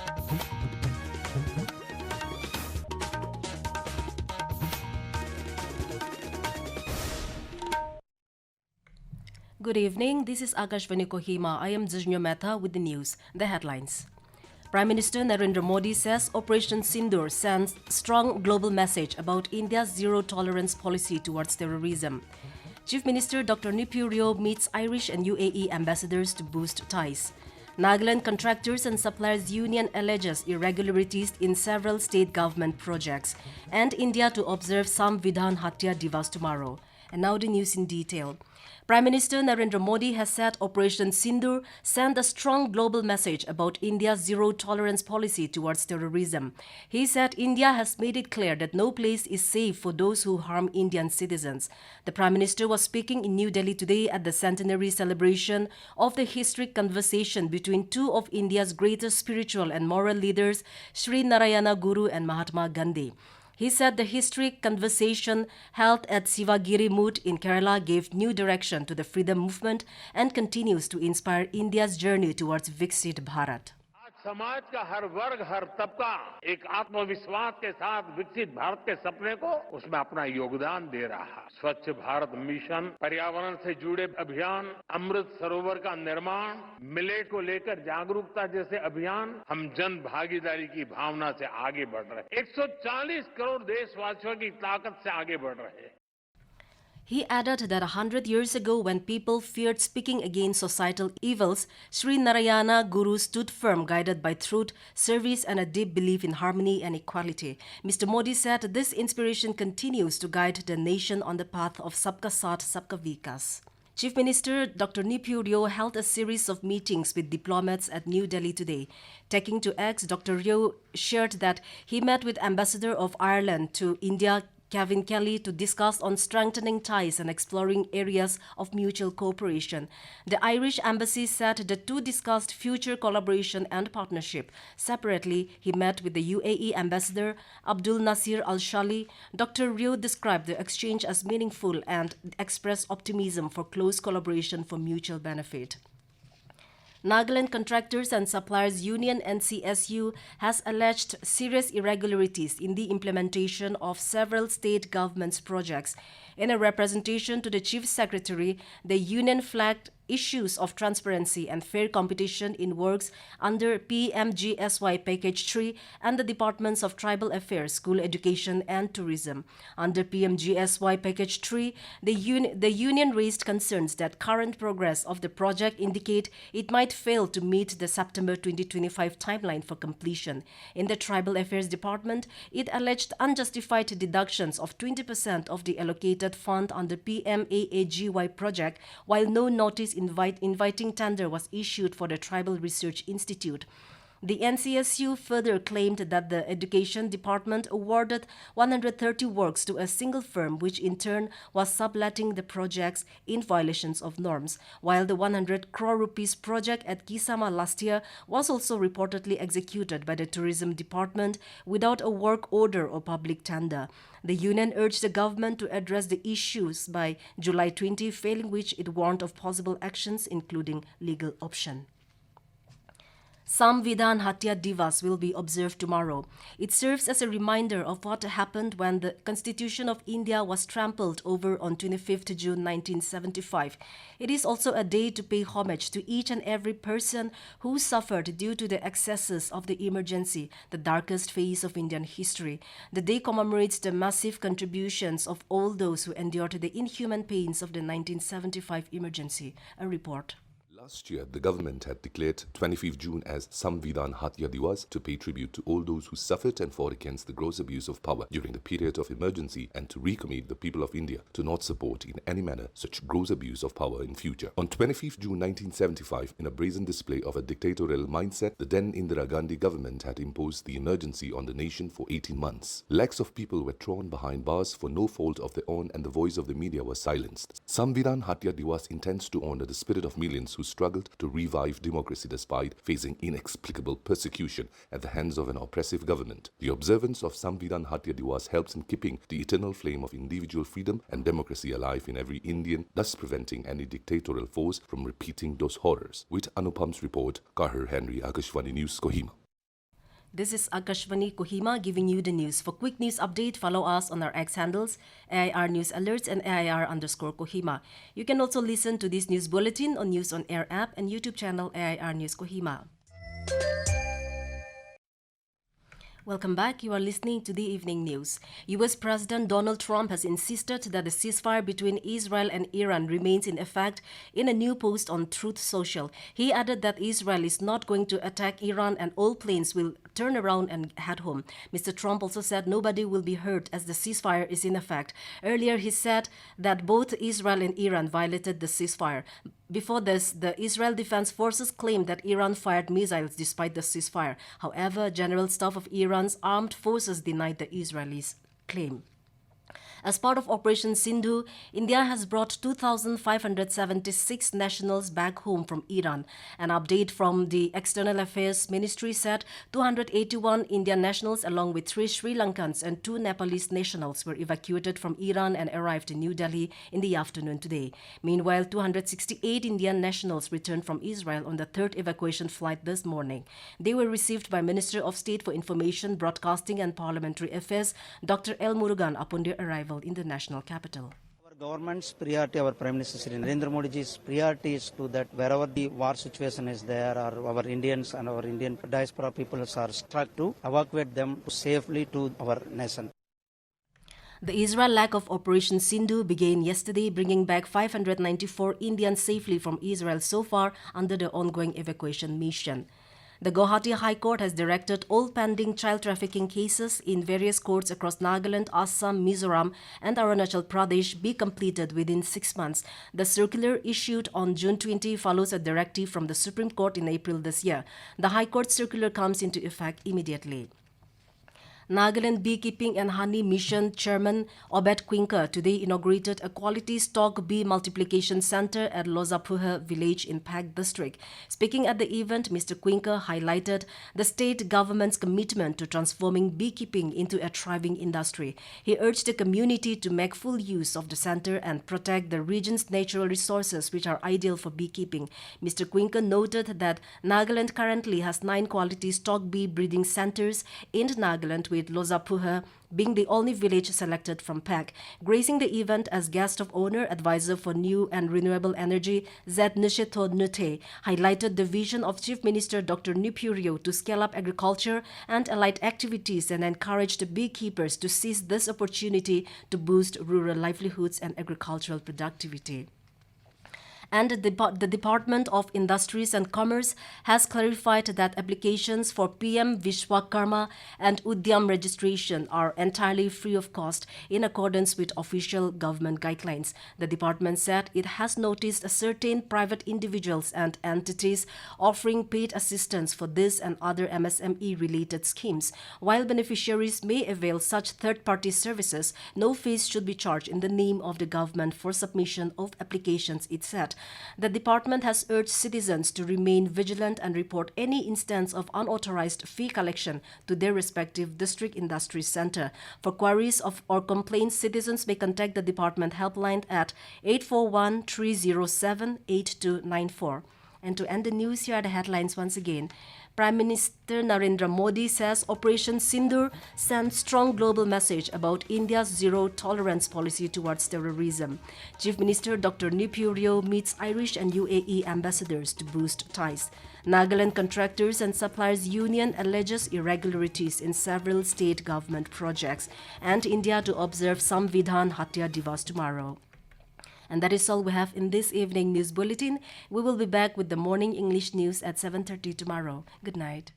Good evening, this is Akashvani Kohima. I am Jajnya Mehta with the news. The headlines. Prime Minister Narendra Modi says Operation Sindoor sends strong global message about India's zero-tolerance policy towards terrorism. Chief Minister Dr Neiphiu Rio meets Irish and UAE Ambassadors to boost ties. Nagaland Contractors and Suppliers Union alleges irregularities in several state government projects. And India to observe Samvidhaan Hatya Diwas tomorrow. And now the news in detail. Prime Minister Narendra Modi has said Operation Sindoor sent a strong global message about India's zero-tolerance policy towards terrorism. He said India has made it clear that no place is safe for those who harm Indian citizens. The Prime Minister was speaking in New Delhi today at the centenary celebration of the historic conversation between two of India's greatest spiritual and moral leaders, Sri Narayana Guru and Mahatma Gandhi. He said the historic conversation held at Sivagiri Moot in Kerala gave new direction to the freedom movement and continues to inspire India's journey towards Viksit Bharat. समाज का हर वर्ग हर तबका एक आत्मविश्वास के साथ विकसित भारत के सपने को उसमें अपना योगदान दे रहा है। स्वच्छ भारत मिशन, पर्यावरण से जुड़े अभियान, अमृत सरोवर का निर्माण, मिलेट को लेकर जागरूकता जैसे अभियान, हम जन भागीदारी की भावना से आगे बढ़ रहे हैं। 140 करोड़ देशवासियों की ताकत से आगे बढ़ रहे हैं। He added that 100 years ago, when people feared speaking against societal evils, Sri Narayana Guru stood firm, guided by truth, service and a deep belief in harmony and equality. Mr. Modi said this inspiration continues to guide the nation on the path of Sabka Saath, Sabka Vikas. Chief Minister Dr Neiphiu Rio held a series of meetings with diplomats at New Delhi today. Taking to X, Dr Rio shared that he met with Ambassador of Ireland to India, Kevin Kelly, to discuss on strengthening ties and exploring areas of mutual cooperation. The Irish embassy said the two discussed future collaboration and partnership. Separately, he met with the UAE ambassador Abdul Nasir Al-Shali. Dr. Rio described the exchange as meaningful and expressed optimism for close collaboration for mutual benefit. Nagaland Contractors and Suppliers Union (NCSU) has alleged serious irregularities in the implementation of several state governments' projects. In a representation to the Chief Secretary, the union flagged issues of transparency and fair competition in works under PMGSY Package 3 and the Departments of Tribal Affairs, School Education and Tourism. Under PMGSY Package 3, the union raised concerns that current progress of the project indicate it might fail to meet the September 2025 timeline for completion. In the Tribal Affairs Department, it alleged unjustified deductions of 20% of the allocated fund under PMAAGY project, while no notice inviting tender was issued for the Tribal Research Institute. The NCSU further claimed that the Education Department awarded 130 works to a single firm, which in turn was subletting the projects in violations of norms, while the 100 crore rupees project at Kisama last year was also reportedly executed by the Tourism Department without a work order or public tender. The union urged the government to address the issues by July 20, failing which it warned of possible actions, including legal option. Samvidhaan Hatya Diwas will be observed tomorrow. It serves as a reminder of what happened when the Constitution of India was trampled over on 25th June 1975. It is also a day to pay homage to each and every person who suffered due to the excesses of the emergency, the darkest phase of Indian history. The day commemorates the massive contributions of all those who endured the inhuman pains of the 1975 emergency. A report. Last year, the government had declared 25th June as Samvidhaan Hatya Diwas to pay tribute to all those who suffered and fought against the gross abuse of power during the period of emergency and to recommit the people of India to not support in any manner such gross abuse of power in future. On 25th June 1975, in a brazen display of a dictatorial mindset, the then Indira Gandhi government had imposed the emergency on the nation for 18 months. Lakhs of people were thrown behind bars for no fault of their own and the voice of the media was silenced. Samvidhaan Hatya Diwas intends to honor the spirit of millions who struggled to revive democracy despite facing inexplicable persecution at the hands of an oppressive government. The observance of Samvidhaan Hatya Diwas helps in keeping the eternal flame of individual freedom and democracy alive in every Indian, thus preventing any dictatorial force from repeating those horrors. With Anupam's report, Kahar Henry, Akashvani News, Kohima. This is Akashvani Kohima giving you the news. For quick news update, follow us on our X handles, AIR News Alerts and AIR_Kohima. You can also listen to this news bulletin on News on Air app and YouTube channel AIR News Kohima. Welcome back. You are listening to the evening news. US President Donald Trump has insisted that the ceasefire between Israel and Iran remains in effect in a new post on Truth Social. He added that Israel is not going to attack Iran and all planes will turn around and head home. Mr. Trump also said nobody will be hurt as the ceasefire is in effect. Earlier, he said that both Israel and Iran violated the ceasefire. Before this, the Israel Defense Forces claimed that Iran fired missiles despite the ceasefire. However, General Staff of Iran's armed forces denied the Israelis' claim. As part of Operation Sindoor, India has brought 2,576 nationals back home from Iran. An update from the External Affairs Ministry said 281 Indian nationals along with 3 Sri Lankans and 2 Nepalese nationals were evacuated from Iran and arrived in New Delhi in the afternoon today. Meanwhile, 268 Indian nationals returned from Israel on the 3rd evacuation flight this morning. They were received by Minister of State for Information, Broadcasting and Parliamentary Affairs, Dr. L. Murugan, upon their arrival in the national capital. Our government's priority, our Prime Minister Narendra Modi's priority is to that wherever the war situation is there, or our Indians and our Indian diaspora peoples are struck, to evacuate them safely to our nation. The Israel leg of Operation Sindoor began yesterday, bringing back 594 Indians safely from Israel so far under the ongoing evacuation mission. The Guwahati High Court has directed all pending child trafficking cases in various courts across Nagaland, Assam, Mizoram and Arunachal Pradesh be completed within 6 months. The circular issued on June 20 follows a directive from the Supreme Court in April this year. The High Court circular comes into effect immediately. Nagaland Beekeeping and Honey Mission Chairman Obed Quinker today inaugurated a quality stock bee multiplication center at Lozapuha village in Pak district. Speaking at the event, Mr. Quinker highlighted the state government's commitment to transforming beekeeping into a thriving industry. He urged the community to make full use of the center and protect the region's natural resources which are ideal for beekeeping. Mr. Quinker noted that Nagaland currently has 9 quality stock bee breeding centers in Nagaland, with Lozapuha being the only village selected from PAC. Gracing the event as guest of honor, advisor for new and renewable energy, Zed Nisheto Nute highlighted the vision of Chief Minister Dr Neiphiu Rio to scale up agriculture and allied activities and encourage the beekeepers to seize this opportunity to boost rural livelihoods and agricultural productivity. And the Department of Industries and Commerce has clarified that applications for PM Vishwakarma and Udyam registration are entirely free of cost in accordance with official government guidelines. The department said it has noticed certain private individuals and entities offering paid assistance for this and other MSME-related schemes. While beneficiaries may avail such third-party services, no fees should be charged in the name of the government for submission of applications, it said. The department has urged citizens to remain vigilant and report any instance of unauthorized fee collection to their respective district industry center. For queries or complaints, citizens may contact the department helpline at 841-307-8294. And to end the news, here are the headlines once again. Prime Minister Narendra Modi says Operation Sindoor sends strong global message about India's zero-tolerance policy towards terrorism. Chief Minister Dr Neiphiu Rio meets Irish and UAE Ambassadors to boost ties. Nagaland Contractors and Suppliers Union alleges irregularities in several state government projects. And India to observe Samvidhaan Hatya Diwas tomorrow. And that is all we have in this evening news bulletin. We will be back with the morning English news at 7:30 tomorrow. Good night.